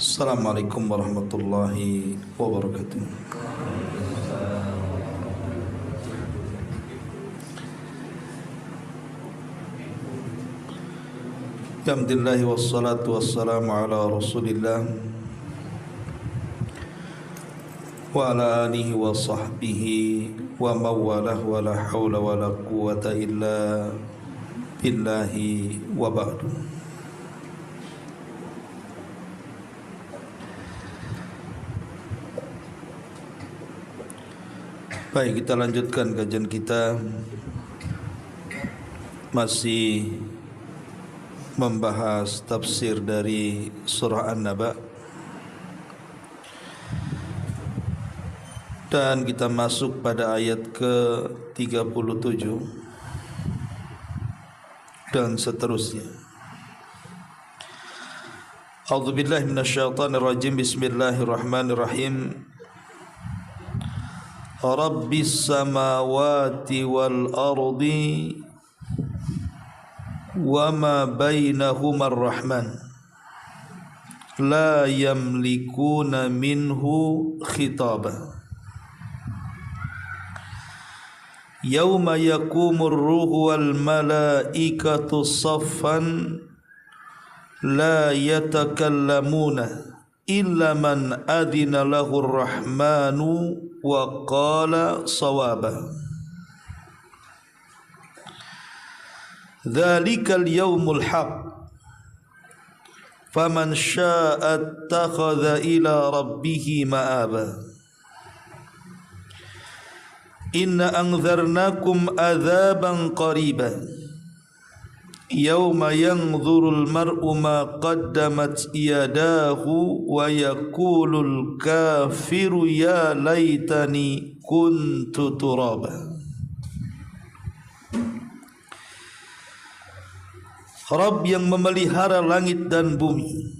Assalamualaikum warahmatullahi wabarakatuh. Alhamdulillah wassalatu wassalamu ala Rasulillah wa ala alihi wa sahbihi wa mawalah wa la hawla wa la quwata illa billahi wa ba'du. Baik, kita lanjutkan kajian kita. Masih membahas tafsir dari surah An-Naba, dan kita masuk pada ayat ke-37 dan seterusnya. A'udzubillahi minasyaitonirrajim. Bismillahirrahmanirrahim. Rabbis samawati wal ardi wa ma bainahuma ar-rahman la yamlikuna minhu khitaba yawma yakumur ruhu wal malaikatu saffan la yatakallamuna illa man adina lahu ar-rahmanu wa qala sawaba. Dzalikal yaumul haq faman syaa'a attakhadha ila rabbih ma'aba. Inna anzarnakum adzaban qariban yauma yanzurul mar'u ma qaddamat yadahu wa yaqulul kafiru ya laitani kuntu turaba. Rabb yang memelihara langit dan bumi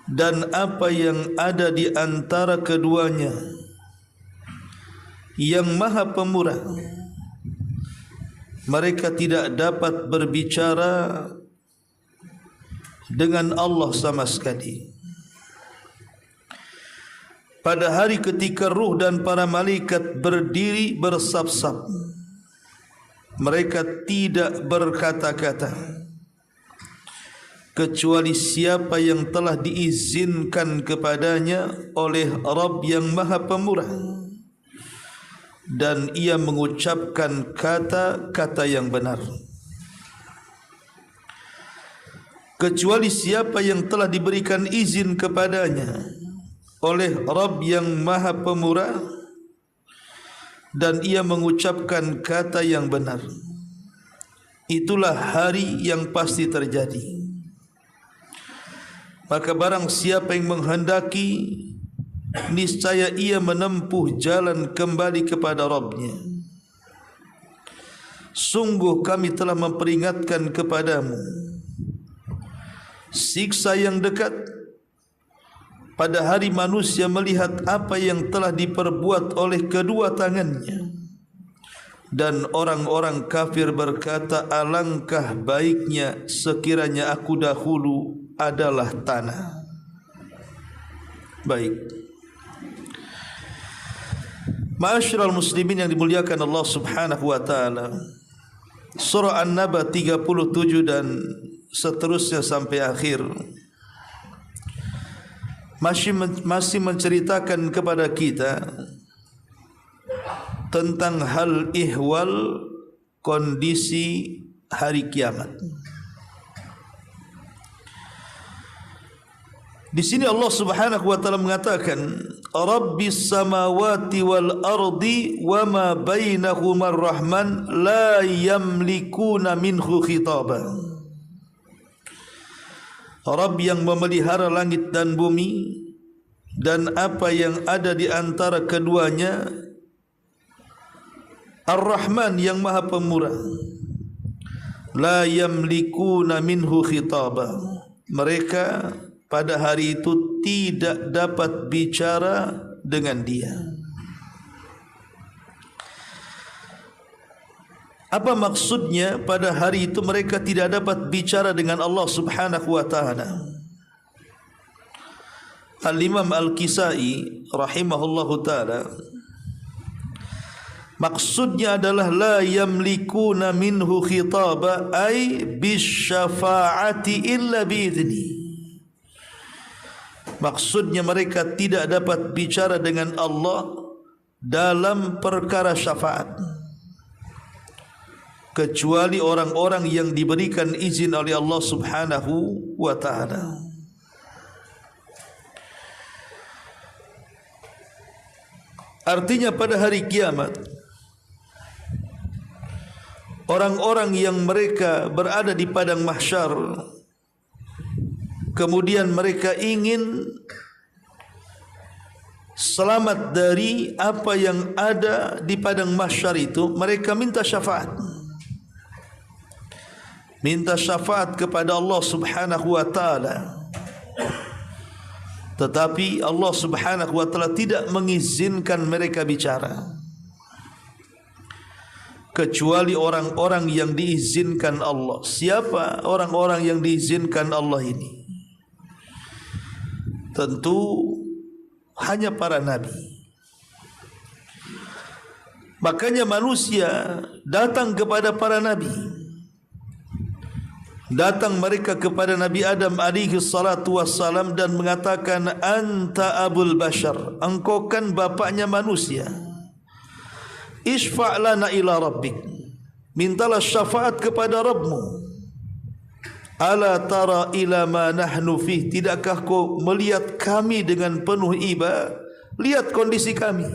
dan apa yang ada di antara keduanya, yang Maha Pemurah, mereka tidak dapat berbicara dengan Allah sama sekali. Pada hari ketika ruh dan para malaikat berdiri bersaf-saf, mereka tidak berkata-kata kecuali siapa yang telah diizinkan kepadanya oleh Rabb yang Maha Pemurah, dan ia mengucapkan kata-kata yang benar. Kecuali siapa yang telah diberikan izin kepadanya oleh Rabb yang Maha Pemurah, dan ia mengucapkan kata yang benar. Itulah hari yang pasti terjadi. Maka barang siapa yang menghendaki, niscaya ia menempuh jalan kembali kepada Rabb-Nya. Sungguh kami telah memperingatkan kepadamu siksa yang dekat pada hari manusia melihat apa yang telah diperbuat oleh kedua tangannya. Dan orang-orang kafir berkata, alangkah baiknya sekiranya aku dahulu adalah tanah. Baik, ma'asyiral muslimin yang dimuliakan Allah Subhanahu wa taala, surah An-Naba 37 dan seterusnya sampai akhir masih menceritakan kepada kita tentang hal ihwal kondisi hari kiamat. Di sini Allah Subhanahu wa taala mengatakan, Rabbis samawati wal ardi wa ma bainahuma ar-rahman la yamlikuna minhu khitaba. Rabb yang memelihara langit dan bumi dan apa yang ada di antara keduanya, Ar-Rahman yang Maha Pemurah, la yamlikuna minhu khitaba. Mereka pada hari itu tidak dapat bicara dengan Dia. Apa maksudnya pada hari itu mereka tidak dapat bicara dengan Allah Subhanahu wa taala? Al-Imam Al-Kisai rahimahullahu ta'ala, maksudnya adalah la yamlikuna minhu khitaba ay bisyafa'ati illa bi'idni. Maksudnya mereka tidak dapat bicara dengan Allah dalam perkara syafaat kecuali orang-orang yang diberikan izin oleh Allah Subhanahu wa ta'ala. Artinya pada hari kiamat, orang-orang yang mereka berada di padang mahsyar, kemudian mereka ingin selamat dari apa yang ada di padang mahsyar itu, mereka minta syafaat. Minta syafaat kepada Allah Subhanahu wa ta'ala. Tetapi Allah Subhanahu wa ta'ala tidak mengizinkan mereka bicara kecuali orang-orang yang diizinkan Allah. Siapa orang-orang yang diizinkan Allah ini? Tentu hanya para nabi. Makanya manusia datang kepada para nabi. Datang mereka kepada Nabi Adam alaihi salatu wassalam dan mengatakan, anta abul bashar, engkau kan bapaknya manusia. Isfa' lana ila rabbik, mintalah syafaat kepada Rabbmu. Ala tara ila ma nahnu fih, tidakkah kau melihat kami dengan penuh iba? Lihat kondisi kami.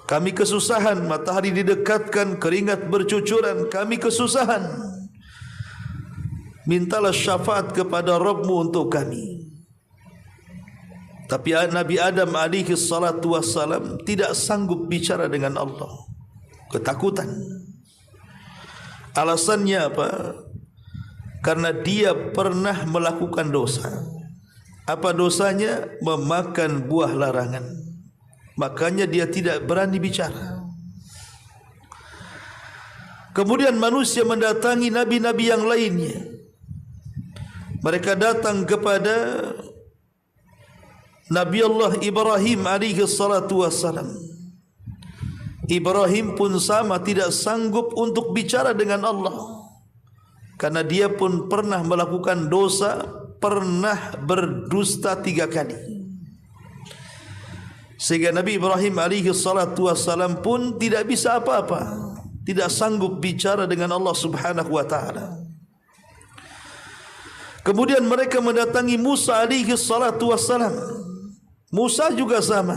Kami kesusahan, matahari didekatkan, keringat bercucuran, kami kesusahan. Mintalah syafaat kepada Rabbmu untuk kami. Tapi Nabi Adam alaihi salatu wassalam tidak sanggup bicara dengan Allah. Ketakutan. Alasannya apa? Karena dia pernah melakukan dosa. Apa dosanya? Memakan buah larangan. Makanya dia tidak berani bicara. Kemudian manusia mendatangi nabi-nabi yang lainnya. Mereka datang kepada Nabi Allah Ibrahim alaihi salatu wassalam. Ibrahim pun sama, tidak sanggup untuk bicara dengan Allah, karena dia pun pernah melakukan dosa, pernah berdusta 3 kali. Sehingga Nabi Ibrahim alaihi salatu wassalam pun tidak bisa apa-apa, tidak sanggup bicara dengan Allah Subhanahu wa ta'ala. Kemudian mereka mendatangi Musa alaihi salatu wassalam. Musa juga sama,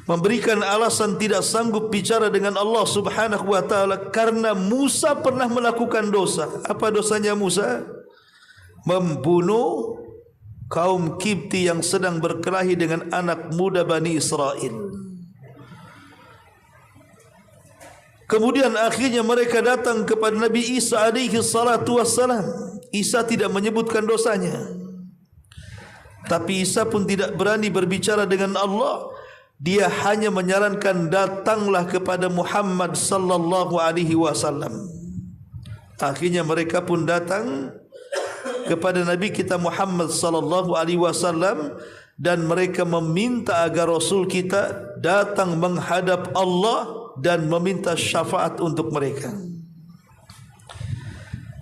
memberikan alasan tidak sanggup bicara dengan Allah Subhanahu wa ta'ala karena Musa pernah melakukan dosa. Apa dosanya Musa? Membunuh kaum Kipti yang sedang berkelahi dengan anak muda Bani Israel. Kemudian akhirnya mereka datang kepada Nabi Isa alaihi salatu wassalam. Isa tidak menyebutkan dosanya, tapi Isa pun tidak berani berbicara dengan Allah. Dia hanya menyarankan, datanglah kepada Muhammad sallallahu alaihi wasallam. Akhirnya mereka pun datang kepada Nabi kita Muhammad sallallahu alaihi wasallam dan mereka meminta agar Rasul kita datang menghadap Allah dan meminta syafaat untuk mereka.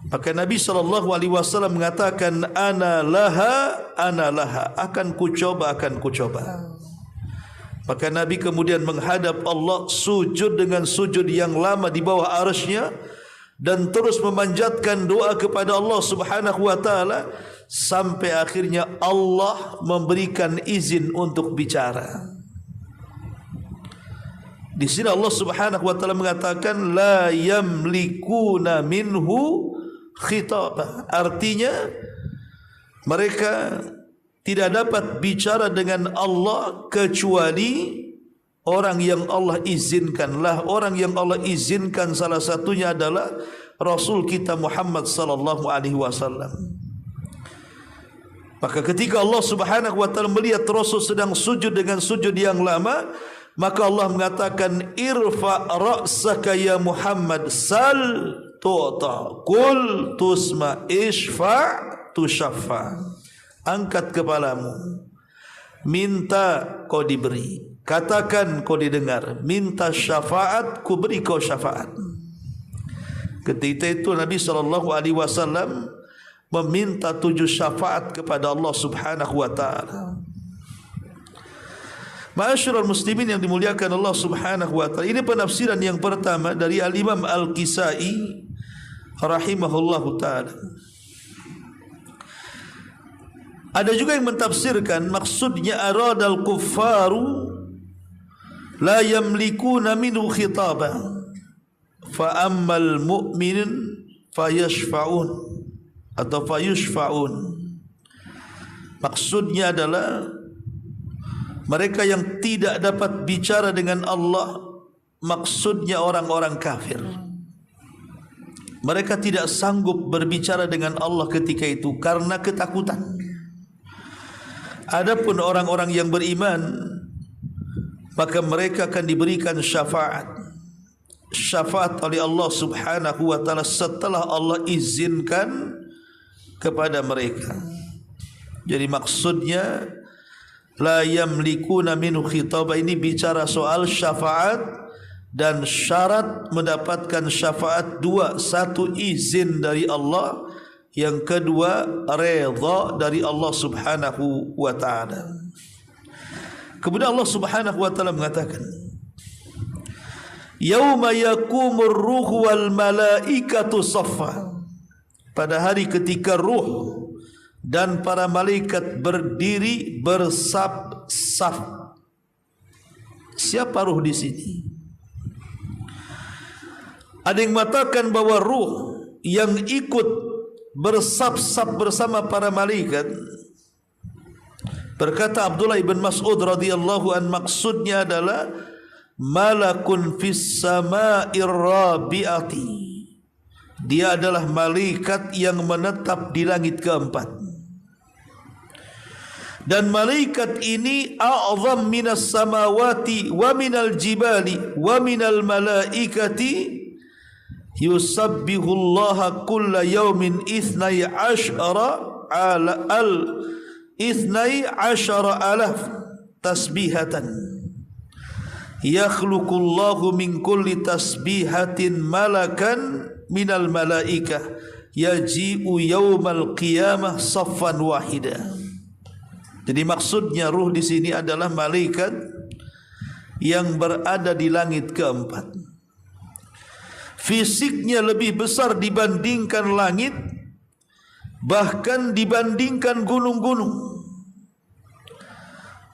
Maka Nabi sallallahu alaihi wasallam mengatakan, ana laha, akan kucoba. Maka Nabi kemudian menghadap Allah, sujud dengan sujud yang lama di bawah arsy-Nya dan terus memanjatkan doa kepada Allah Subhanahu wa taala sampai akhirnya Allah memberikan izin untuk bicara. Di sini Allah Subhanahu wa taala mengatakan la yamlikuna minhu khitaba. Artinya mereka tidak dapat bicara dengan Allah kecuali orang yang Allah izinkanlah. Orang yang Allah izinkan salah satunya adalah Rasul kita Muhammad sallallahu alaihi wasallam. Maka ketika Allah Subhanahu wa taala melihat Rasul sedang sujud dengan sujud yang lama, maka Allah mengatakan, irfa ra'saka ya Muhammad, sal tu'ta, qul tusma, ishfa tushaffa. angkat kepalamu, minta kau diberi, katakan kau didengar, minta syafaat ku beri kau syafaat. Ketika itu Nabi SAW meminta 7 syafaat kepada Allah Subhanahu wa taala. Ma'asyiral muslimin yang dimuliakan Allah Subhanahu wa taala, ini penafsiran yang pertama dari Al-Imam Al-Kisai rahimahullahu taala. Ada juga yang mentafsirkan maksudnya aradal kuffaru la yamlikuna minhu khitaba fa ammal mu'minin fayashfa'un atau fayushfa'un. Maksudnya adalah mereka yang tidak dapat bicara dengan Allah, maksudnya orang-orang kafir. Mereka tidak sanggup berbicara dengan Allah ketika itu karena ketakutan. Adapun orang-orang yang beriman, maka mereka akan diberikan syafaat. Syafaat oleh Allah Subhanahu wa taala setelah Allah izinkan kepada mereka. Jadi maksudnya la yamlikuna minhu khitaba, ini bicara soal syafaat dan syarat mendapatkan syafaat 2. 1 izin dari Allah, yang kedua redha dari Allah Subhanahu wa taala. Kemudian Allah Subhanahu wa taala mengatakan, yauma yaqumur ruhu wal malaikatu saffa, pada hari ketika ruh dan para malaikat berdiri bersaf-saf. Siapa ruh di sini? Ada yang mengatakan bahwa ruh yang ikut bersaf-saf bersama para malaikat. Berkata Abdullah ibn Mas'ud radhiyallahu an, maksudnya adalah malakun fis sama'ir rabi'ati. Dia adalah malaikat yang menetap di langit keempat. Dan malaikat ini a'zam minas samawati wa minal jibali wa minal malaikati yusabbihullaha kulla yawmin 12 alaf tasbihatan yakhluqullahu min kulli tasbihatin malakan minal malaikah yaji'u yawmal qiyamah saffan wahida. Jadi maksudnya ruh di sini adalah malaikat yang berada di langit keempat. Fisiknya lebih besar dibandingkan langit, bahkan dibandingkan gunung-gunung.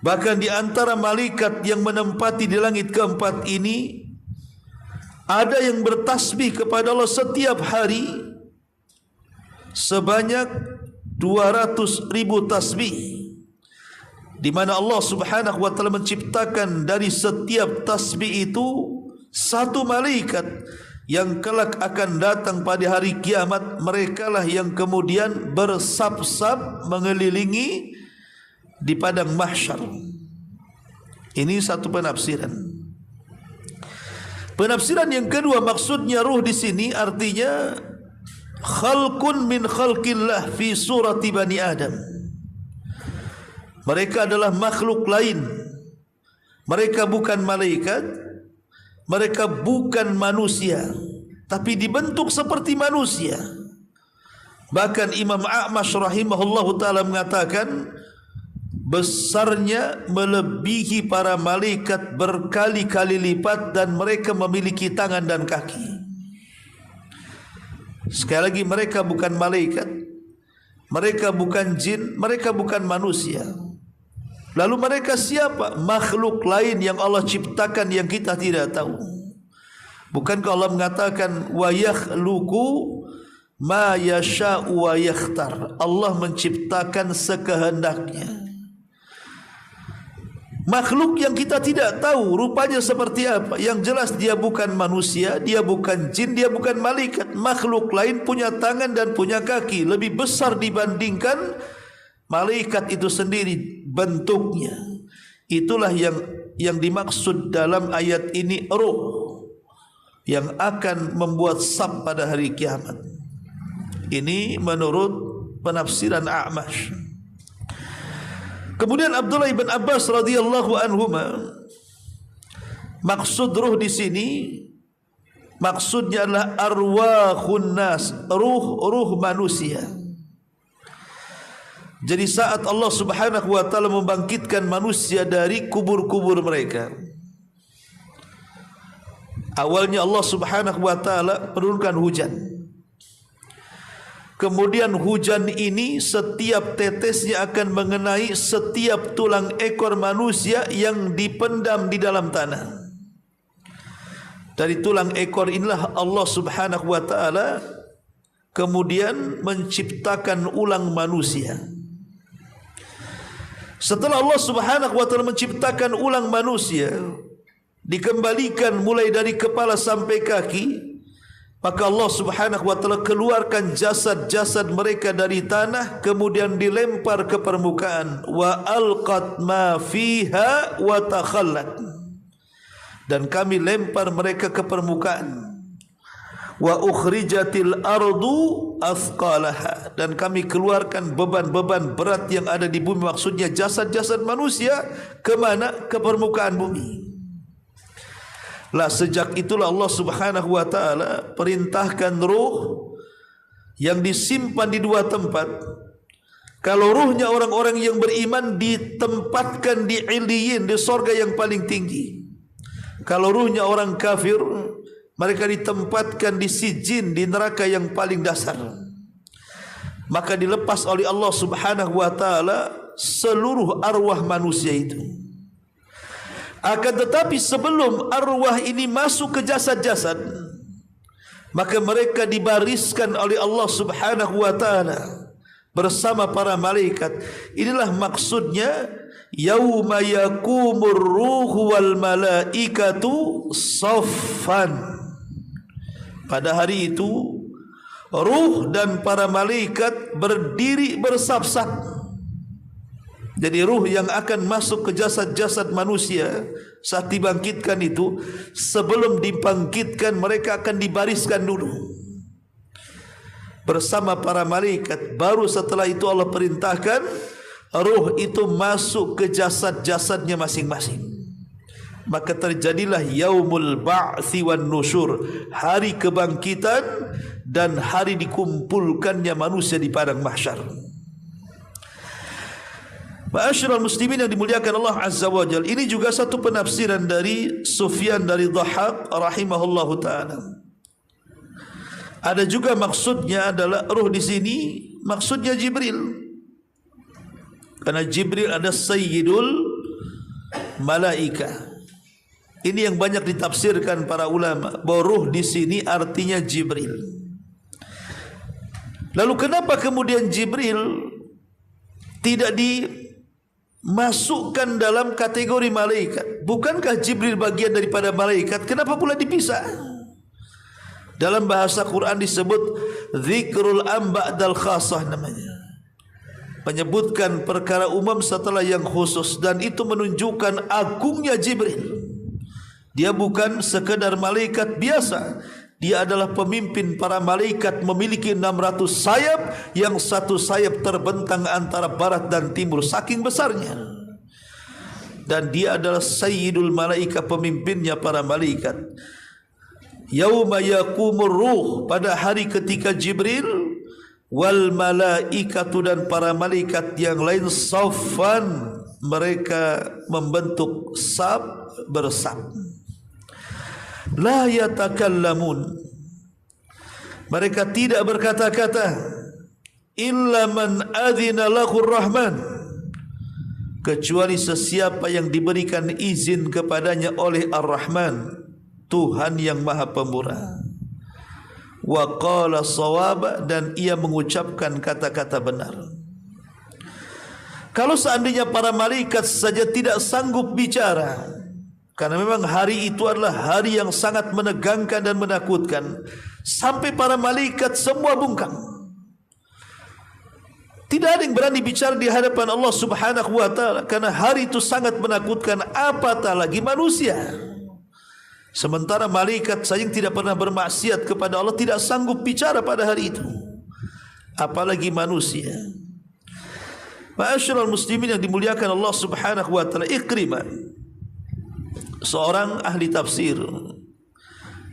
Bahkan di antara malaikat yang menempati di langit keempat ini, ada yang bertasbih kepada Allah setiap hari sebanyak 200.000 tasbih, di mana Allah Subhanahu wa taala menciptakan dari setiap tasbih itu 1 malaikat yang kelak akan datang pada hari kiamat. Merekalah yang kemudian bersab-sab mengelilingi di padang mahsyar. Ini satu penafsiran. Penafsiran yang kedua, maksudnya ruh di sini artinya khalqun min khalqillah fi surati bani Adam. Mereka adalah makhluk lain. Mereka bukan malaikat, mereka bukan manusia, tapi dibentuk seperti manusia. Bahkan Imam A'mash rahimahullahu ta'ala mengatakan, besarnya melebihi para malaikat berkali-kali lipat, dan mereka memiliki tangan dan kaki. Sekali lagi, mereka bukan malaikat, mereka bukan jin, mereka bukan manusia. Lalu mereka siapa? Makhluk lain yang Allah ciptakan yang kita tidak tahu. Bukankah Allah mengatakan wa yakhluqu ma yasha'u wa yakhtar? Allah menciptakan sekehendaknya. Makhluk yang kita tidak tahu rupanya seperti apa. Yang jelas dia bukan manusia, dia bukan jin, dia bukan malaikat. Makhluk lain punya tangan dan punya kaki, lebih besar dibandingkan malaikat itu sendiri bentuknya. Itulah yang dimaksud dalam ayat ini, ruh yang akan membuat sab pada hari kiamat. Ini menurut penafsiran A'mash. Kemudian Abdullah ibn Abbas radhiyallahu anhuma, maksud ruh di sini maksudnya adalah arwahun nas, ruh manusia. Jadi saat Allah Subhanahu wa taala membangkitkan manusia dari kubur-kubur mereka, awalnya Allah Subhanahu wa taala menurunkan hujan. Kemudian hujan ini setiap tetesnya akan mengenai setiap tulang ekor manusia yang dipendam di dalam tanah. Dari tulang ekor inilah Allah Subhanahu wa taala kemudian menciptakan ulang manusia. Setelah Allah Subhanahu wa taala menciptakan ulang manusia, dikembalikan mulai dari kepala sampai kaki, maka Allah Subhanahu wa taala keluarkan jasad-jasad mereka dari tanah, kemudian dilempar ke permukaan. Wa alqat ma fiha wa takhallat. Dan kami lempar mereka ke permukaan. Wa ukhrijatil ardu athqalaha. Dan kami keluarkan beban-beban berat yang ada di bumi, maksudnya jasad-jasad manusia ke mana? Ke permukaan bumi. Lah sejak itulah Allah Subhanahu wa taala perintahkan ruh yang disimpan di dua tempat. Kalau ruhnya orang-orang yang beriman ditempatkan di Iliyin, di sorga yang paling tinggi. Kalau ruhnya orang kafir, mereka ditempatkan di Sijin, di neraka yang paling dasar. Maka dilepas oleh Allah Subhanahu wa taala seluruh arwah manusia itu. Akan tetapi sebelum arwah ini masuk ke jasad-jasad, maka mereka dibariskan oleh Allah Subhanahu wa taala bersama para malaikat. Inilah maksudnya yauma yaqumur ruhu wal malaikatu saffan. Pada hari itu ruh dan para malaikat berdiri bersaf-saf. Jadi ruh yang akan masuk ke jasad-jasad manusia saat dibangkitkan itu, sebelum dibangkitkan mereka akan dibariskan dulu bersama para malaikat. Baru setelah itu Allah perintahkan ruh itu masuk ke jasad-jasadnya masing-masing. Maka terjadilah yaumul ba'thi wan nusyur, hari kebangkitan dan hari dikumpulkannya manusia di padang mahsyar. Ma'asyiral muslimin yang dimuliakan Allah Azza wa Jalla, ini juga satu penafsiran dari Sufyan dari Dhahhak rahimahullahu taala. Ada juga maksudnya adalah ruh di sini maksudnya Jibril. Karena Jibril ada sayyidul malaika. Ini yang banyak ditafsirkan para ulama, bahwa ruh di sini artinya Jibril. Lalu kenapa kemudian Jibril tidak dimasukkan dalam kategori malaikat? Bukankah Jibril bagian daripada malaikat? Kenapa pula dipisah? Dalam bahasa Quran disebut zikrul am ba'dal khassah namanya. Menyebutkan perkara umum setelah yang khusus, dan itu menunjukkan agungnya Jibril. Dia bukan sekedar malaikat biasa. Dia adalah pemimpin para malaikat, memiliki 600 sayap, yang satu sayap terbentang antara barat dan timur, saking besarnya. Dan dia adalah sayyidul malaika, pemimpinnya para malaikat. Yauma yaqumur ruh, pada hari ketika Jibril wal malaikatu, dan para malaikat yang lain saffan, mereka membentuk saf bersaf. La yatakallamun, mereka tidak berkata-kata, illa man adzina lahur rahman, kecuali sesiapa yang diberikan izin kepadanya oleh Ar-Rahman, Tuhan yang Maha Pemurah. Wa qala shawaba, dan ia mengucapkan kata-kata benar. Kalau seandainya para malaikat saja tidak sanggup bicara, karena memang hari itu adalah hari yang sangat menegangkan dan menakutkan, sampai para malaikat semua bungkam. Tidak ada yang berani bicara di hadapan Allah Subhanahu wa taala, karena hari itu sangat menakutkan, apatah lagi manusia. Sementara malaikat saja yang tidak pernah bermaksiat kepada Allah tidak sanggup bicara pada hari itu, apalagi manusia. Ma'asyiral muslimin yang dimuliakan Allah Subhanahu wa taala, Ikrimah, seorang ahli tafsir,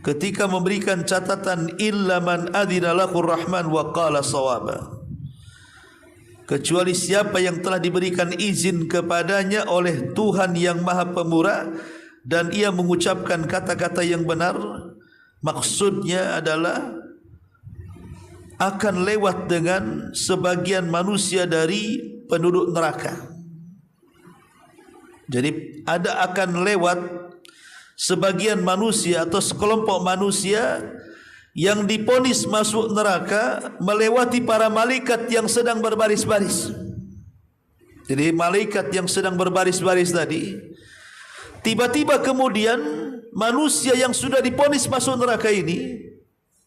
ketika memberikan catatan illa man adzina lahur rahman wa qala shawaba, kecuali siapa yang telah diberikan izin kepadanya oleh Tuhan yang Maha Pemurah dan ia mengucapkan kata-kata yang benar, maksudnya adalah akan lewat dengan sebagian manusia dari penduduk neraka. Jadi akan lewat sebagian manusia atau sekelompok manusia yang diponis masuk neraka melewati para malaikat yang sedang berbaris-baris. Jadi malaikat yang sedang berbaris-baris tadi, tiba-tiba kemudian manusia yang sudah diponis masuk neraka ini,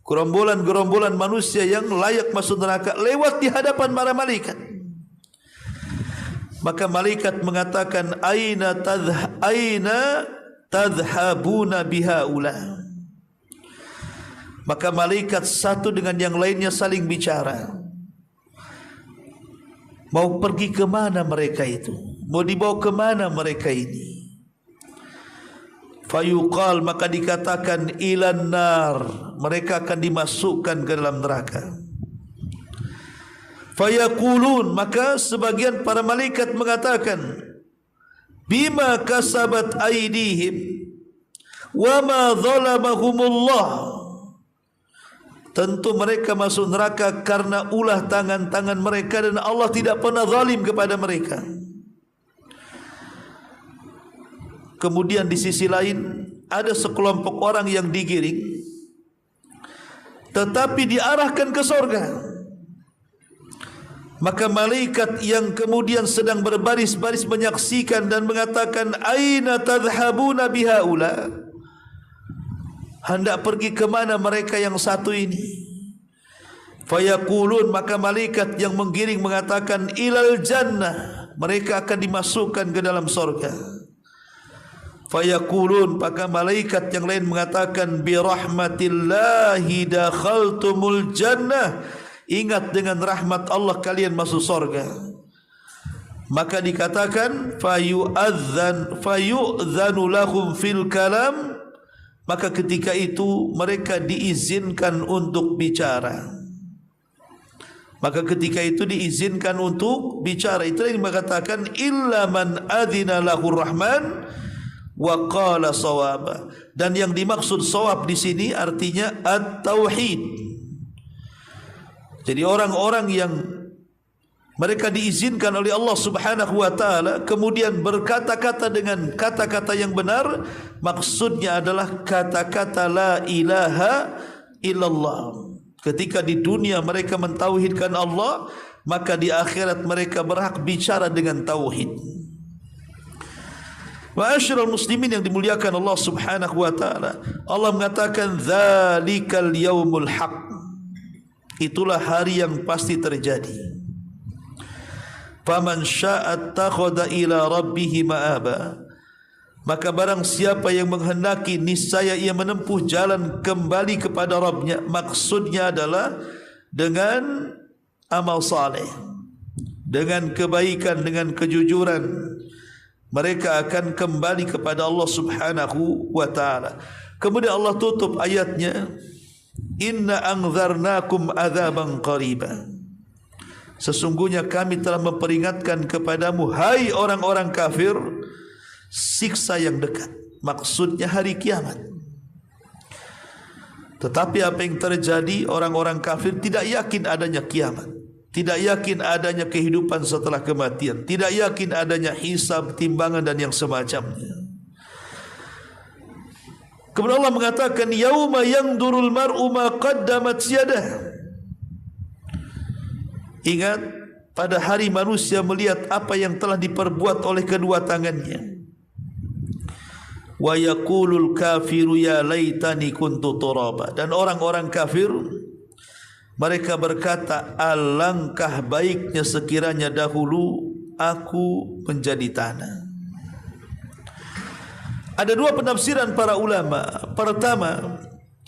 gerombolan-gerombolan manusia yang layak masuk neraka, lewat di hadapan para malaikat. Maka malaikat mengatakan, aina tadhhabuna bihaula. Maka malaikat satu dengan yang lainnya saling bicara, mau pergi ke mana mereka itu, mau dibawa ke mana mereka ini. Fayuqal, maka dikatakan, ilan nar, mereka akan dimasukkan ke dalam neraka. Fayaqulun, maka sebagian para malaikat mengatakan, bima kasabat aydihim wa ma zalamahumullah. Tentu mereka masuk neraka karena ulah tangan-tangan mereka dan Allah tidak pernah zalim kepada mereka. Kemudian di sisi lain ada sekelompok orang yang digiring tetapi diarahkan ke surga. Maka malaikat yang kemudian sedang berbaris-baris menyaksikan dan mengatakan, aina tadhhabuna bihaula, hendak pergi ke mana mereka yang satu ini. Fayaqulun, maka malaikat yang menggiring mengatakan, ilal jannah, mereka akan dimasukkan ke dalam surga. Fayaqulun, maka malaikat yang lain mengatakan, bi rahmatillahi dakhaltumul jannah, ingat dengan rahmat Allah kalian masuk surga. Maka dikatakan, fayu'dzanu lahum fil kalam, maka ketika itu mereka diizinkan untuk bicara. Maka ketika itu diizinkan untuk bicara. Itulah yang mengatakan, illa man adzina lahur rahman wa qala shawaba. Dan yang dimaksud shawab di sini artinya at-tauhid. Jadi orang-orang yang mereka diizinkan oleh Allah Subhanahu wa taala kemudian berkata-kata dengan kata-kata yang benar, maksudnya adalah kata-kata la ilaha illallah. Ketika di dunia mereka mentauhidkan Allah, maka di akhirat mereka berhak bicara dengan tauhid. Ma'asyiral muslimin yang dimuliakan Allah Subhanahu wa taala, Allah mengatakan, dzalikal yaumul haq, itulah hari yang pasti terjadi. Faman syaa'a takhadha ila rabbih ma'aba, maka barang siapa yang menghendaki niscaya ia menempuh jalan kembali kepada Rabbnya. Maksudnya adalah dengan amal saleh, dengan kebaikan, dengan kejujuran, mereka akan kembali kepada Allah Subhanahu wa taala. Kemudian Allah tutup ayatnya, inna anzarnakum adzaban qariba, sesungguhnya kami telah memperingatkan kepadamu hai orang-orang kafir siksa yang dekat, maksudnya hari kiamat. Tetapi apa yang terjadi, orang-orang kafir tidak yakin adanya kiamat, tidak yakin adanya kehidupan setelah kematian, tidak yakin adanya hisab, timbangan dan yang semacamnya. Kemudian Allah mengatakan, yauma yandurul mar'u ma qaddamat yadah, ingat pada hari manusia melihat apa yang telah diperbuat oleh kedua tangannya. Wa yaqulul kafiru ya laitani kuntu turaba, dan orang-orang kafir mereka berkata, alangkah baiknya sekiranya dahulu aku menjadi tanah. Ada dua penafsiran para ulama. Pertama,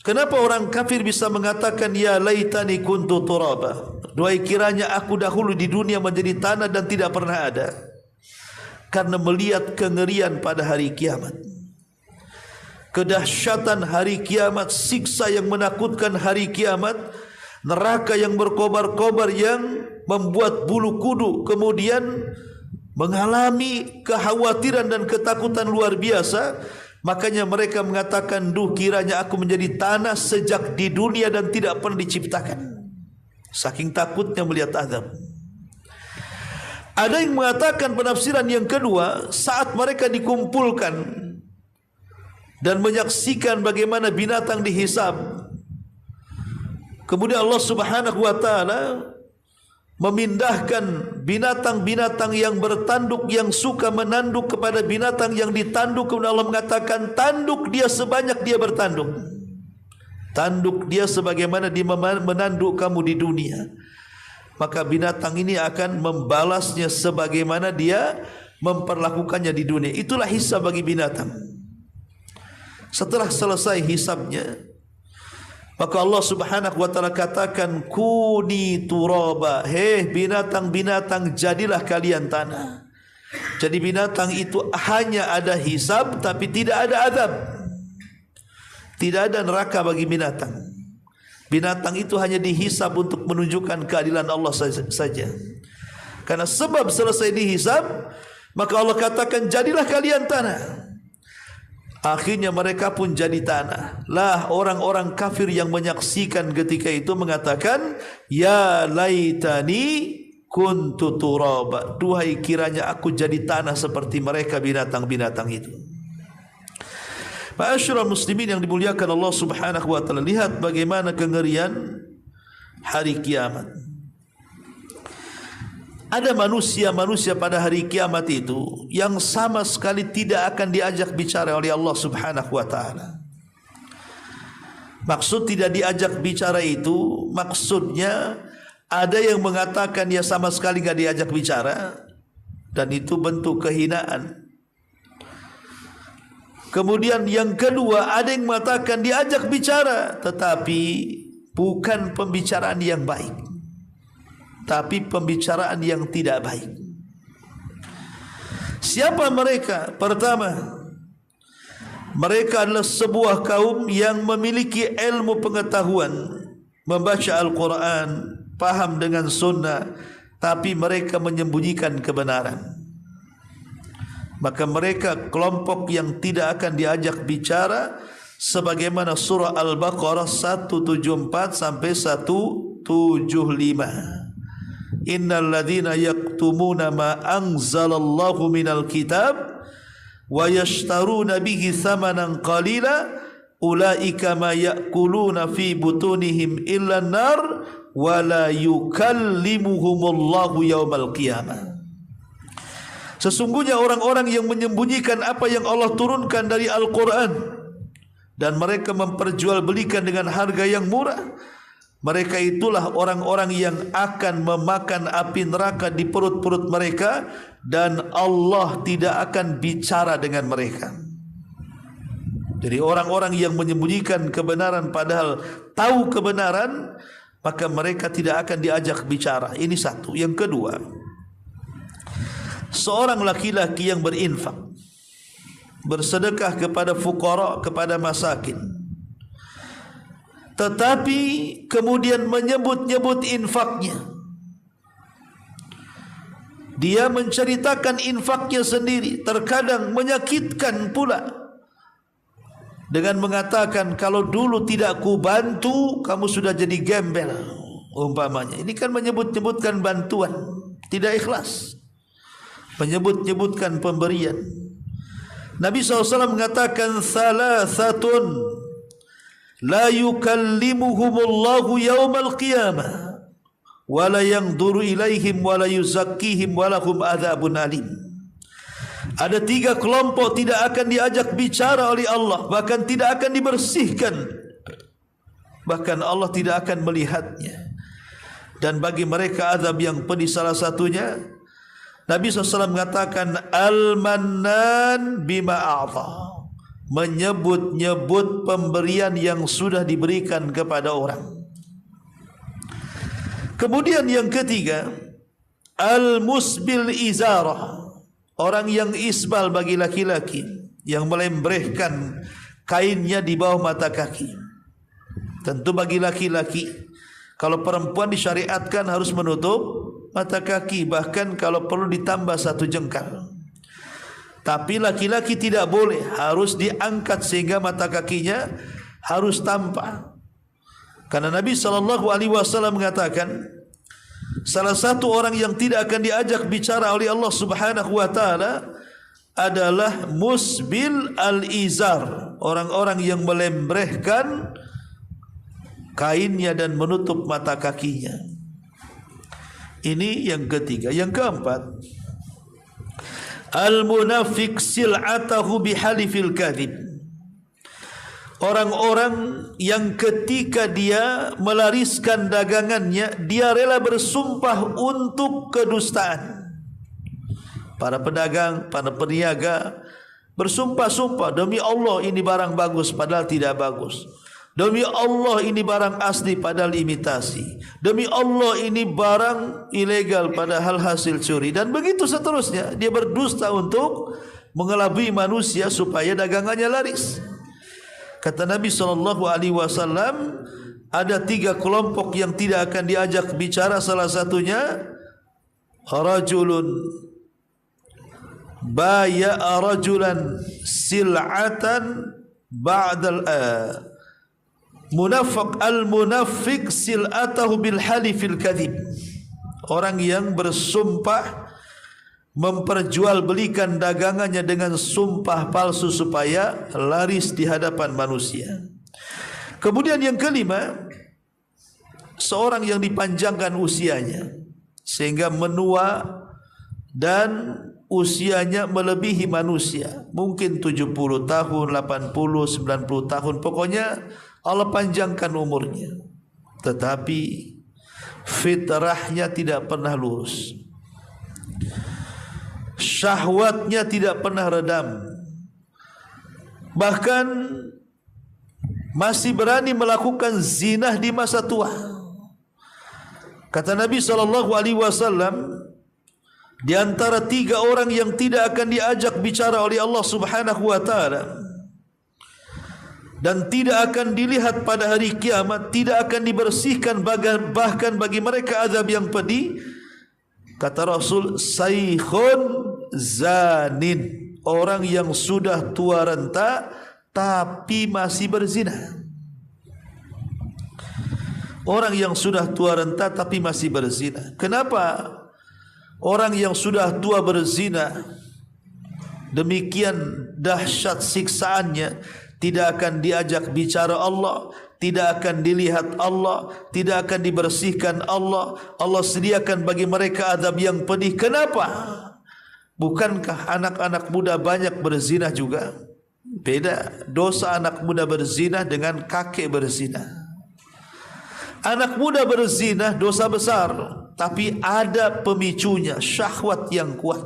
Kenapa orang kafir bisa mengatakan ya laitani kuntu turaba? Duhai kiranya aku dahulu di dunia menjadi tanah dan tidak pernah ada. Karena melihat kengerian pada hari kiamat, kedahsyatan hari kiamat, siksa yang menakutkan hari kiamat, neraka yang berkobar-kobar yang membuat bulu kudu, kemudian mengalami kekhawatiran dan ketakutan luar biasa. Makanya mereka mengatakan, duh kiranya aku menjadi tanah sejak di dunia dan tidak pernah diciptakan. Saking takutnya melihat azab. Ada yang mengatakan penafsiran yang kedua, saat mereka dikumpulkan dan menyaksikan bagaimana binatang dihisab, kemudian Allah Subhanahu wa taala memindahkan binatang-binatang yang bertanduk, yang suka menanduk kepada binatang yang ditanduk. Kemudian Allah mengatakan, tanduk dia sebanyak dia bertanduk. Tanduk dia sebagaimana dia menanduk kamu di dunia. Maka binatang ini akan membalasnya sebagaimana dia memperlakukannya di dunia. Itulah hisab bagi binatang. Setelah selesai hisabnya, maka Allah Subhanahu wa taala katakan, kuni turaba, hei binatang-binatang jadilah kalian tanah. Jadi binatang itu hanya ada hisab tapi tidak ada azab. Tidak ada neraka bagi binatang. Binatang itu hanya dihisab untuk menunjukkan keadilan Allah saja. Karena sebab selesai dihisab, maka Allah katakan jadilah kalian tanah. Akhirnya mereka pun jadi tanah. Lah orang-orang kafir yang menyaksikan ketika itu mengatakan, ya laitani kuntu turaba. Duhai kiranya aku jadi tanah seperti mereka binatang-binatang itu. Ma'asyiral muslimin yang dimuliakan Allah Subhanahu wa taala, lihat bagaimana kengerian hari kiamat. Ada manusia-manusia pada hari kiamat itu yang sama sekali tidak akan diajak bicara oleh Allah Subhanahu wa taala. Maksud tidak diajak bicara itu, maksudnya ada yang mengatakan ya sama sekali tidak diajak bicara, dan itu bentuk kehinaan. Kemudian yang kedua, ada yang mengatakan diajak bicara, tetapi bukan pembicaraan yang baik, tapi pembicaraan yang tidak baik. Siapa mereka? Pertama, mereka adalah sebuah kaum yang memiliki ilmu pengetahuan, membaca Al-Quran, paham dengan sunnah, tapi mereka menyembunyikan kebenaran. Maka mereka kelompok yang tidak akan diajak bicara, sebagaimana surah Al-Baqarah 174 sampai 175. Innal ladzina yaktumuna ma anzalallahu minal kitab wa yashtaruna bihi thamanan qalila ulaika ma ya'kuluna fi butunihim illa an-nar wa la yukallimuhumullahu yaumal qiyamah. Sesungguhnya orang-orang yang menyembunyikan apa yang Allah turunkan dari Al-Quran dan mereka memperjualbelikan dengan harga yang murah, mereka itulah orang-orang yang akan memakan api neraka di perut-perut mereka, dan Allah tidak akan bicara dengan mereka. Jadi orang-orang yang menyembunyikan kebenaran padahal tahu kebenaran, maka mereka tidak akan diajak bicara. Ini satu. Yang kedua, seorang laki-laki yang berinfak, bersedekah kepada fuqara, kepada masakin, tetapi kemudian menyebut-nyebut infaknya. Dia menceritakan infaknya sendiri, terkadang menyakitkan pula, dengan mengatakan, kalau dulu tidak ku bantu, kamu sudah jadi gembel, umpamanya. Ini kan menyebut-nyebutkan bantuan, tidak ikhlas, menyebut-nyebutkan pemberian. Nabi SAW mengatakan, salasatun la yukallimuhumullahu yaumal qiyamah wa la yanzuru ilaihim wa la yuzakkihim wa lahum adzabun alim. Ada 3 kelompok tidak akan diajak bicara oleh Allah, bahkan tidak akan dibersihkan, bahkan Allah tidak akan melihatnya, dan bagi mereka azab yang pedih. Salah satunya Nabi SAW mengatakan, al-mannan bima a'ta, menyebut-nyebut pemberian yang sudah diberikan kepada orang. Kemudian yang ketiga, al-musbil izarah, orang yang isbal bagi laki-laki, yang melembrehkan kainnya di bawah mata kaki. Tentu bagi laki-laki, kalau perempuan disyariatkan harus menutup mata kaki, bahkan kalau perlu ditambah 1 jengkal. Tapi laki-laki tidak boleh, harus diangkat sehingga mata kakinya harus tampak. Karena Nabi SAW mengatakan, salah satu orang yang tidak akan diajak bicara oleh Allah Subhanahu wa taala adalah musbil al-izar, orang-orang yang melembrehkan kainnya dan menutup mata kakinya. Ini yang ketiga. Yang keempat, al-munafiq sil'atahu bihalifil kadhib, orang-orang yang ketika dia melariskan dagangannya, dia rela bersumpah untuk kedustaan. Para pedagang, para peniaga bersumpah-sumpah, demi Allah ini barang bagus padahal tidak bagus. Demi Allah ini barang asli padahal imitasi. Demi Allah ini barang ilegal padahal hasil curi. Dan begitu seterusnya. Dia berdusta untuk mengelabui manusia supaya dagangannya laris. Kata Nabi SAW, ada 3 kelompok yang tidak akan diajak bicara. Salah satunya, rajulun baya'a rajulan sil'atan ba'dal munafiq, al-munafiq sil'atahu bil halifil kadhib, orang yang bersumpah memperjualbelikan dagangannya dengan sumpah palsu supaya laris di hadapan manusia. Kemudian yang kelima, seorang yang dipanjangkan usianya sehingga menua dan usianya melebihi manusia, mungkin 70 tahun, 80, 90 tahun, pokoknya Allah panjangkan umurnya, tetapi fitrahnya tidak pernah lurus, syahwatnya tidak pernah redam, bahkan masih berani melakukan zina di masa tua. Kata Nabi SAW, di antara 3 orang yang tidak akan diajak bicara oleh Allah Subhanahu wa taala dan tidak akan dilihat pada hari kiamat, tidak akan dibersihkan, bahkan bagi mereka azab yang pedih. Kata Rasul, saikhun zanin, orang yang sudah tua renta tapi masih berzina. Orang yang sudah tua renta tapi masih berzina. Kenapa orang yang sudah tua berzina demikian dahsyat siksaannya, tidak akan diajak bicara Allah, tidak akan dilihat Allah, tidak akan dibersihkan Allah. Allah sediakan bagi mereka azab yang pedih. Kenapa? Bukankah anak-anak muda banyak berzina juga? Beda dosa anak muda berzina dengan kakek berzina. Anak muda berzina dosa besar, tapi ada pemicunya, syahwat yang kuat.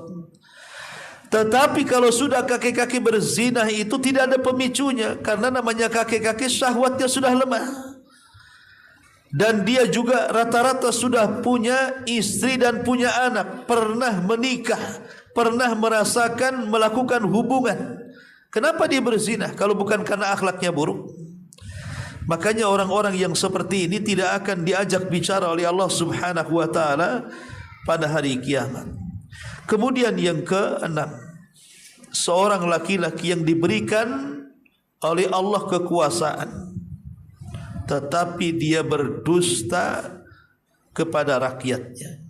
Tetapi kalau sudah kakek-kakek berzina itu tidak ada pemicunya, karena namanya kakek-kakek syahwatnya sudah lemah. Dan dia juga rata-rata sudah punya istri dan punya anak, pernah menikah, pernah merasakan melakukan hubungan. Kenapa dia berzina kalau bukan karena akhlaknya buruk? Makanya orang-orang yang seperti ini tidak akan diajak bicara oleh Allah Subhanahu wa taala pada hari kiamat. Kemudian yang keenam, seorang laki-laki yang diberikan oleh Allah kekuasaan tetapi dia berdusta kepada rakyatnya.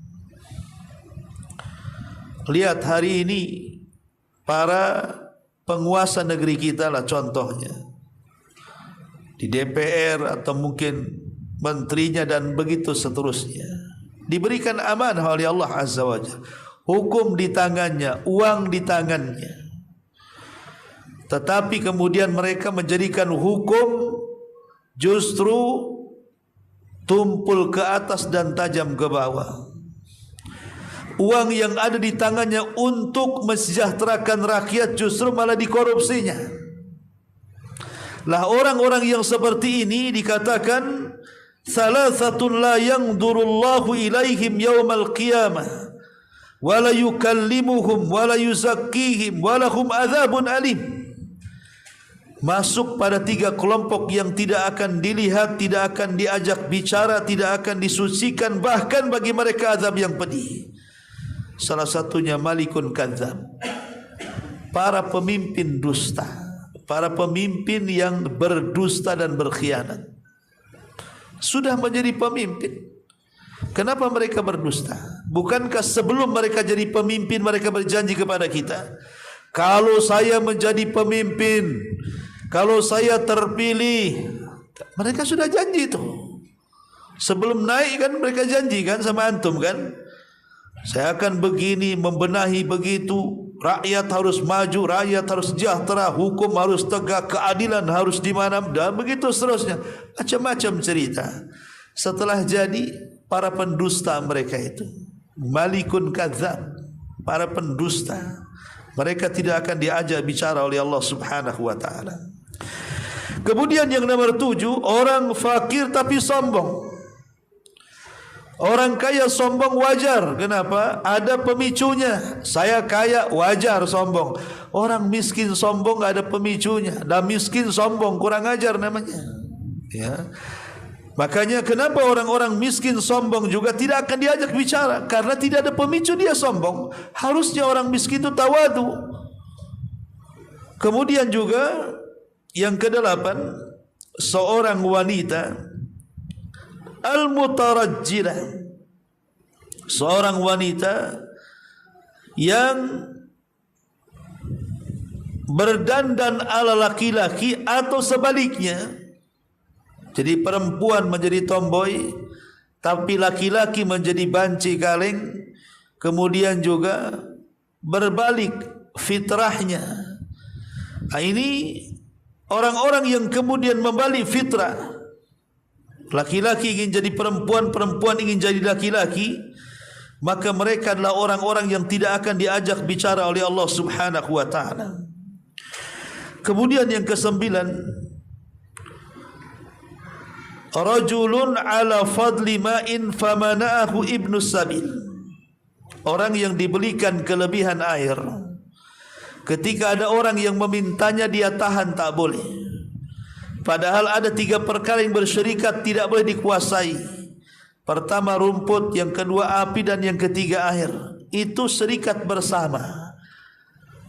Lihat hari ini para penguasa negeri kita lah contohnya, di DPR atau mungkin menterinya dan begitu seterusnya, diberikan amanah oleh Allah Azza wa Jalla. Hukum di tangannya, uang di tangannya, tetapi kemudian mereka menjadikan hukum justru tumpul ke atas dan tajam ke bawah. Uang yang ada di tangannya untuk mensejahterakan rakyat justru malah dikorupsinya. Lah orang-orang yang seperti ini dikatakan salasatun la yanzurullahu ilaihim yaumal qiyamah wa la yukallimuhum wa la yuzakkihim wa lahum adzabun alim. Masuk pada 3 kelompok yang tidak akan dilihat, tidak akan diajak bicara, tidak akan disucikan, bahkan bagi mereka azab yang pedih. Salah satunya malikun kadzab, para pemimpin dusta, para pemimpin yang berdusta dan berkhianat. Sudah menjadi pemimpin, kenapa mereka berdusta? Bukankah sebelum mereka jadi pemimpin mereka berjanji kepada kita, kalau saya menjadi pemimpin, kalau saya terpilih? Mereka sudah janji itu. Sebelum naik kan mereka janji kan sama antum kan, saya akan begini, membenahi begitu, rakyat harus maju, rakyat harus sejahtera, hukum harus tegak, keadilan harus di mana, dan begitu seterusnya. Macam-macam cerita. Setelah jadi, para pendusta mereka itu, malikun kadzab, para pendusta, mereka tidak akan diajak bicara oleh Allah Subhanahu wa taala. Kemudian yang nomor 7, orang fakir tapi sombong. Orang kaya sombong wajar. Kenapa? Ada pemicunya. Saya kaya wajar sombong. Orang miskin sombong ada pemicunya. Dan miskin sombong kurang ajar namanya. Ya. Makanya kenapa orang-orang miskin sombong juga tidak akan diajak bicara? Karena tidak ada pemicu dia sombong. Harusnya orang miskin itu tawadu. Kemudian juga yang ke-8, seorang wanita al-mutarajjilah, seorang wanita yang berdandan ala laki-laki atau sebaliknya. Jadi perempuan menjadi tomboy, tapi laki-laki menjadi banci kaleng. Kemudian juga berbalik fitrahnya. Nah, ini orang-orang yang kemudian membalik fitrah. Laki-laki ingin jadi perempuan, perempuan ingin jadi laki-laki, maka mereka adalah orang-orang yang tidak akan diajak bicara oleh Allah Subhanahu wa taala. Kemudian yang ke-9, rajulun ala fadli ma'in famana'ahu ibnu sabil. Orang yang dibelikan kelebihan air, ketika ada orang yang memintanya dia tahan, tak boleh. Padahal ada 3 perkara yang bersyarikat tidak boleh dikuasai. Pertama rumput, yang kedua api, dan yang ketiga air. Itu serikat bersama,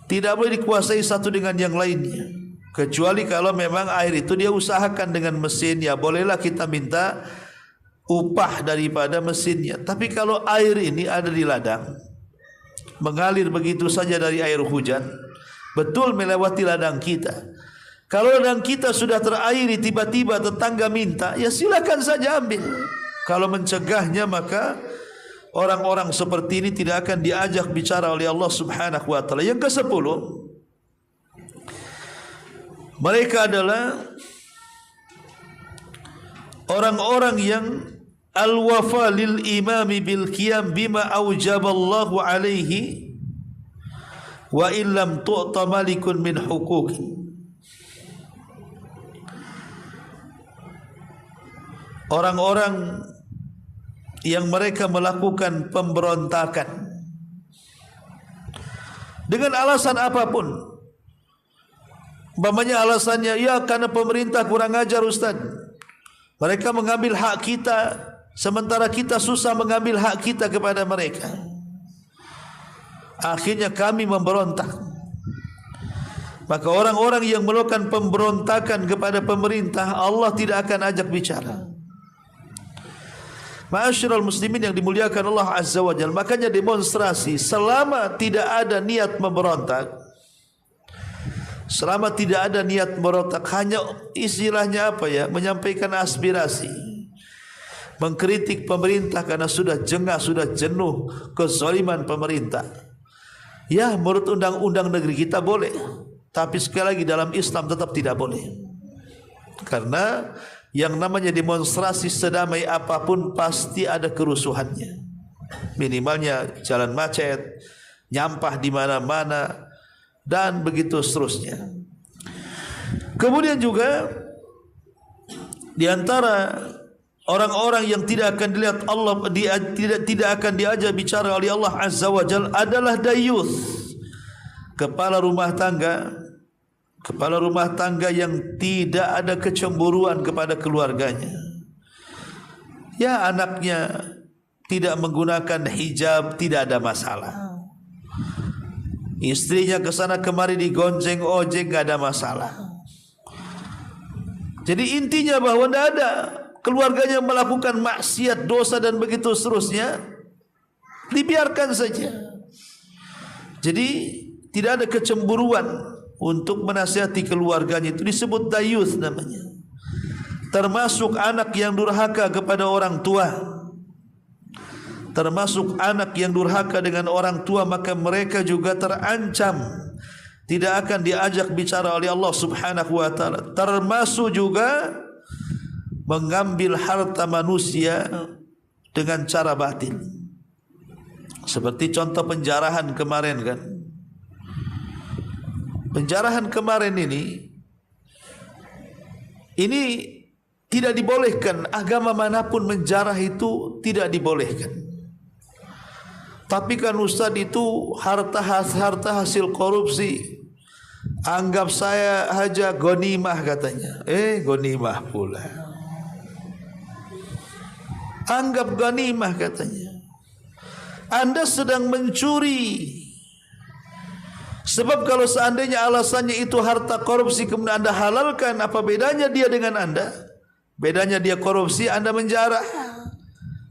tidak boleh dikuasai satu dengan yang lainnya. Kecuali kalau memang air itu dia usahakan dengan mesin, ya bolehlah kita minta upah daripada mesinnya. Tapi kalau air ini ada di ladang, mengalir begitu saja dari air hujan, betul melewati ladang kita. Kalau ladang kita sudah terairi, tiba-tiba tetangga minta, ya silakan saja ambil. Kalau mencegahnya, maka orang-orang seperti ini tidak akan diajak bicara oleh Allah Subhanahu wa taala. Yang ke-10, mereka adalah orang-orang yang al-wafa lil imami bil qiyam bima aujaballahu alaihi wa illam tu'ta malikun min huquqi. Orang-orang yang mereka melakukan pemberontakan dengan alasan apapun. Umpamanya alasannya, ya karena pemerintah kurang ajar Ustaz, mereka mengambil hak kita, sementara kita susah mengambil hak kita kepada mereka. Akhirnya kami memberontak. Maka orang-orang yang melakukan pemberontakan kepada pemerintah, Allah tidak akan ajak bicara. Ma'asyiral muslimin yang dimuliakan Allah Azza wa Jalla, makanya demonstrasi selama tidak ada niat memberontak, selama tidak ada niat memberontak, hanya istilahnya apa ya, menyampaikan aspirasi, mengkritik pemerintah karena sudah jengah, sudah jenuh kezaliman pemerintah. Ya, menurut undang-undang negeri kita boleh, tapi sekali lagi dalam Islam tetap tidak boleh. Karena yang namanya demonstrasi sedamai apapun pasti ada kerusuhannya. Minimalnya jalan macet, nyampah di mana-mana, dan begitu seterusnya. Kemudian juga di antara orang-orang yang tidak akan dilihat Allah, tidak akan diajak bicara oleh Allah Azza wa Jalla adalah dayuth, kepala rumah tangga yang tidak ada kecemburuan kepada keluarganya. Ya, anaknya tidak menggunakan hijab, tidak ada masalah. Istrinya kesana kemari digonceng ojek, tidak ada masalah. Jadi intinya bahwa tidak ada keluarganya melakukan maksiat, dosa dan begitu seterusnya, dibiarkan saja. Jadi tidak ada kecemburuan untuk menasihati keluarganya, itu disebut dayuth namanya. Termasuk anak yang durhaka kepada orang tua, termasuk anak yang durhaka dengan orang tua, maka mereka juga terancam tidak akan diajak bicara oleh Allah Subhanahu wa taala. Termasuk juga mengambil harta manusia dengan cara batil. Seperti contoh penjarahan kemarin kan. Penjarahan kemarin ini tidak dibolehkan. Agama manapun menjarah itu tidak dibolehkan. Tapi kan Ustaz, itu harta hasil korupsi. Anggap saya aja ghanimah katanya. Ghanimah pula. Anggap ghanimah katanya. Anda sedang mencuri. Sebab kalau seandainya alasannya itu harta korupsi kemudian Anda halalkan, apa bedanya dia dengan Anda? Bedanya dia korupsi, Anda menjarah.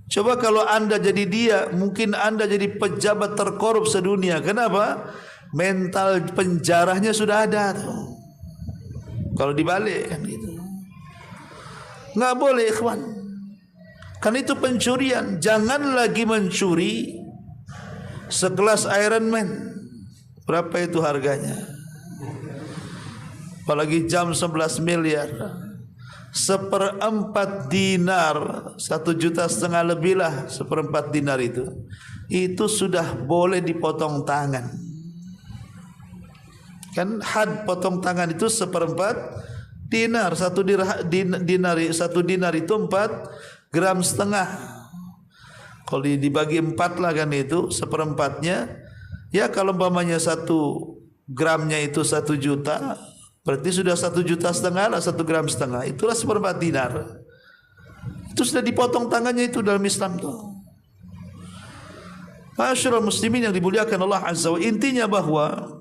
Coba kalau Anda jadi dia, mungkin Anda jadi pejabat terkorup sedunia. Kenapa? Mental penjarahnya sudah ada tuh. Kalau dibalik kan gitu. Nggak boleh ikhwan. Kan itu pencurian. Jangan lagi mencuri sekelas Iron Man. Berapa itu harganya? Apalagi jam 11 miliar. 1/4 dinar, 1,5 juta lebih lah, 1/4 dinar itu sudah boleh dipotong tangan. Kan had potong tangan itu 1/4 dinar. 1 dinar itu 4,5 gram. Kalau dibagi 4 lah kan itu 1/4-nya. Ya kalau umpamanya 1 gramnya itu 1 juta, berarti sudah 1,5 juta lah, 1,5 gram. Itulah 1/4 dinar. Itu sudah dipotong tangannya itu dalam Islam tuh. Ma'asyiral muslimin yang dimuliakan Allah Azza wa Jalla, intinya bahwa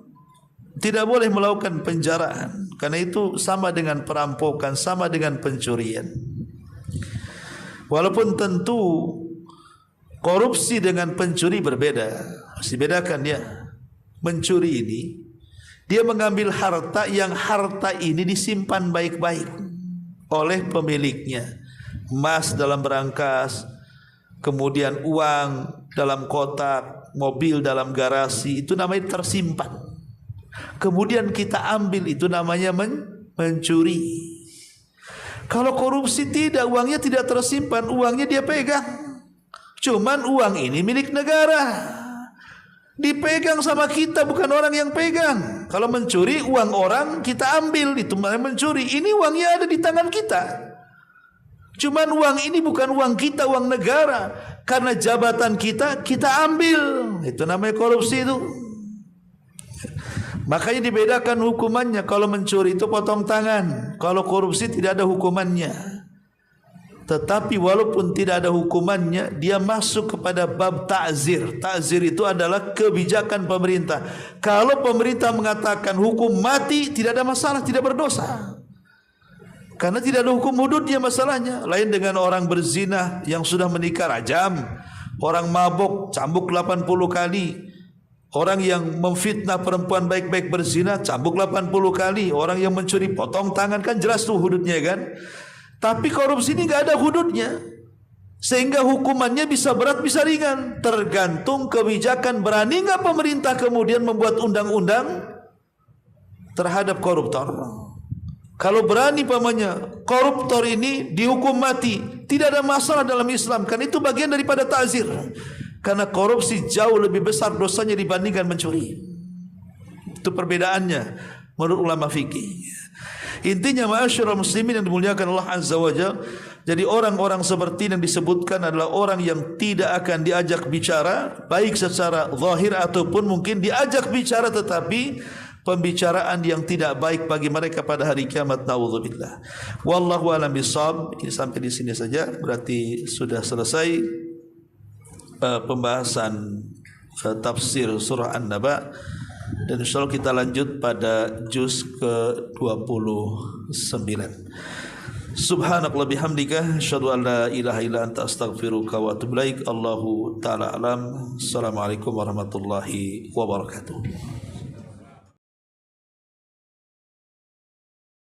tidak boleh melakukan penjaraan, karena itu sama dengan perampokan, sama dengan pencurian. Walaupun tentu korupsi dengan pencuri berbeda, harus dibedakan ya. Mencuri ini dia mengambil harta yang harta ini disimpan baik-baik oleh pemiliknya. Emas dalam berangkas, kemudian uang dalam kotak, mobil dalam garasi, itu namanya tersimpan. Kemudian kita ambil, itu namanya mencuri. Kalau korupsi tidak, uangnya tidak tersimpan, uangnya dia pegang. Cuman uang ini milik negara, dipegang sama kita, bukan orang yang pegang. Kalau mencuri uang orang kita ambil, itu namanya mencuri. Ini uangnya ada di tangan kita. Cuman uang ini bukan uang kita, uang negara. Karena jabatan kita ambil. Itu namanya korupsi itu. Makanya dibedakan hukumannya. Kalau mencuri itu potong tangan, kalau korupsi tidak ada hukumannya. Tetapi walaupun tidak ada hukumannya, dia masuk kepada bab ta'zir. Ta'zir itu adalah kebijakan pemerintah. Kalau pemerintah mengatakan hukum mati, tidak ada masalah, tidak berdosa. Karena tidak ada hukum hududnya masalahnya. Lain dengan orang berzina yang sudah menikah rajam, orang mabuk cambuk 80 kali, orang yang memfitnah perempuan baik-baik berzina cambuk 80 kali, orang yang mencuri potong tangan, kan jelas tuh hududnya kan. Tapi korupsi ini enggak ada hududnya, sehingga hukumannya bisa berat bisa ringan, tergantung kebijakan. Berani enggak pemerintah kemudian membuat undang-undang terhadap koruptor? Kalau berani pamannya koruptor ini dihukum mati, tidak ada masalah dalam Islam, kan itu bagian daripada ta'zir. Karena korupsi jauh lebih besar dosanya dibandingkan mencuri. Itu perbedaannya menurut ulama fikih. Intinya ma'asyiral muslimin yang dimuliakan Allah Azza wa Jalla, jadi orang-orang seperti yang disebutkan adalah orang yang tidak akan diajak bicara baik secara zahir ataupun mungkin diajak bicara tetapi pembicaraan yang tidak baik bagi mereka pada hari kiamat. Nauzubillah. Wallahu a'lam bishawab. Ini sampai di sini saja, berarti sudah selesai pembahasan tafsir surah An-Naba, dan insyaallah kita lanjut pada juz ke-29. Subhanakallah bihamdika asyhadu an la ilaha illa anta astaghfiruka wa atubu ilaik. Allahu taala alam. Assalamualaikum warahmatullahi wabarakatuh.